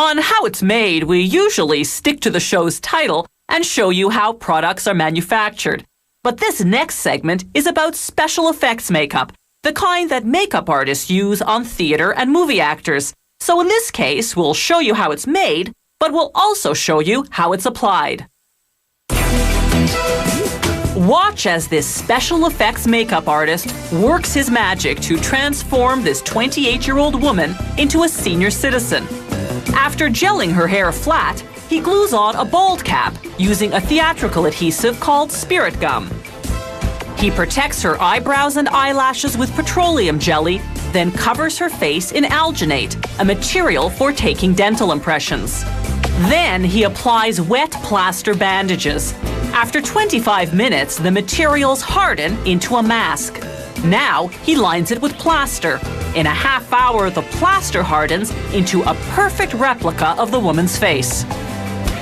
On How It's Made, we usually stick to the show's title and show you how products are manufactured. But this next segment is about special effects makeup, the kind that makeup artists use on theater and movie actors. So in this case, we'll show you how it's made, but we'll also show you how it's applied. Watch as this special effects makeup artist works his magic to transform this 28-year-old woman into a senior citizen. After gelling her hair flat, he glues on a bald cap using a theatrical adhesive called spirit gum. He protects her eyebrows and eyelashes with petroleum jelly, then covers her face in alginate, a material for taking dental impressions. Then he applies wet plaster bandages. After 25 minutes, the materials harden into a mask. Now he lines it with plaster. In a half hour, the plaster hardens into a perfect replica of the woman's face.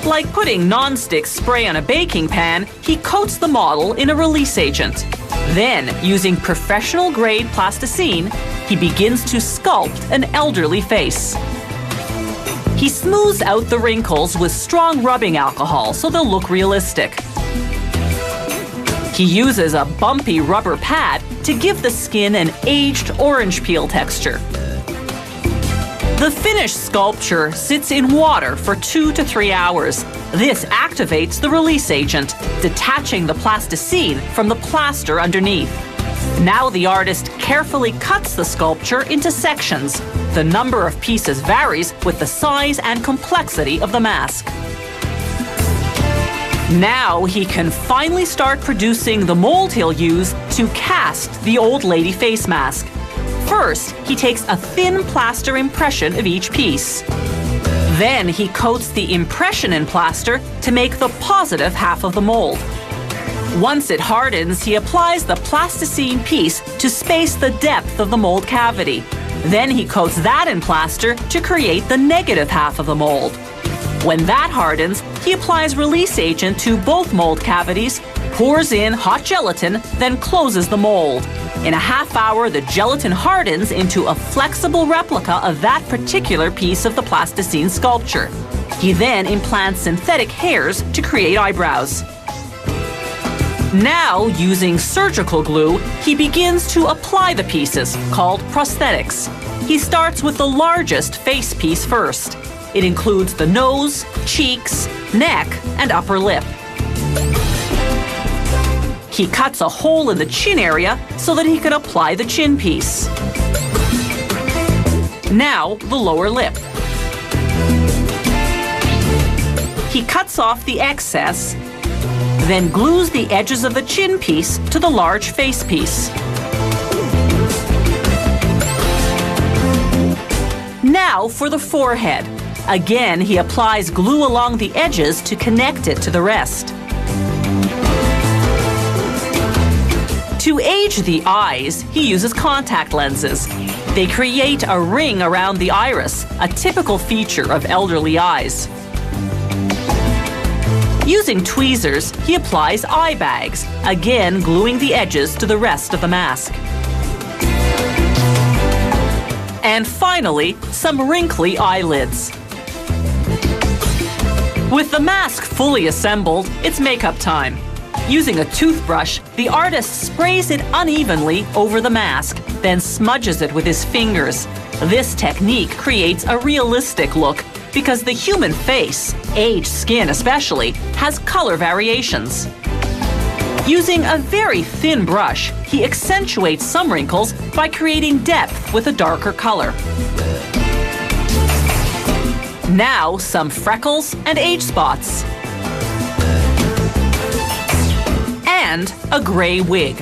Like putting non-stick spray on a baking pan, he coats the model in a release agent. Then, using professional-grade plasticine, he begins to sculpt an elderly face. He smooths out the wrinkles with strong rubbing alcohol so they'll look realistic. He uses a bumpy rubber pad to give the skin an aged orange peel texture. The finished sculpture sits in water for 2 to 3 hours. This activates the release agent, detaching the plasticine from the plaster underneath. Now the artist carefully cuts the sculpture into sections. The number of pieces varies with the size and complexity of the mask. Now he can finally start producing the mold he'll use to cast the old lady face mask. First, he takes a thin plaster impression of each piece. Then he coats the impression in plaster to make the positive half of the mold. Once it hardens, he applies the plasticine piece to space the depth of the mold cavity. Then he coats that in plaster to create the negative half of the mold. When that hardens, he applies release agent to both mold cavities, pours in hot gelatin, then closes the mold. In a half hour, the gelatin hardens into a flexible replica of that particular piece of the plasticine sculpture. He then implants synthetic hairs to create eyebrows. Now, using surgical glue, he begins to apply the pieces, called prosthetics. He starts with the largest face piece first. It includes the nose, cheeks, neck, and upper lip. He cuts a hole in the chin area so that he can apply the chin piece. Now, the lower lip. He cuts off the excess, then glues the edges of the chin piece to the large face piece. Now for the forehead. Again, he applies glue along the edges to connect it to the rest. To age the eyes, he uses contact lenses. They create a ring around the iris, a typical feature of elderly eyes. Using tweezers, he applies eye bags, again gluing the edges to the rest of the mask. And finally, some wrinkly eyelids. With the mask fully assembled, it's makeup time. Using a toothbrush, the artist sprays it unevenly over the mask, then smudges it with his fingers. This technique creates a realistic look because the human face, aged skin especially, has color variations. Using a very thin brush, he accentuates some wrinkles by creating depth with a darker color. Now, some freckles and age spots. And a gray wig.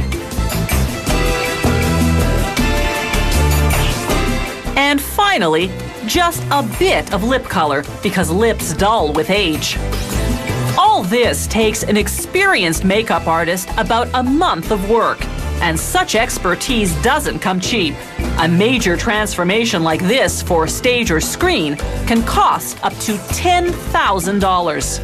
And finally, just a bit of lip color because lips dull with age. All this takes an experienced makeup artist about a month of work, and such expertise doesn't come cheap. A major transformation like this for stage or screen can cost up to $10,000.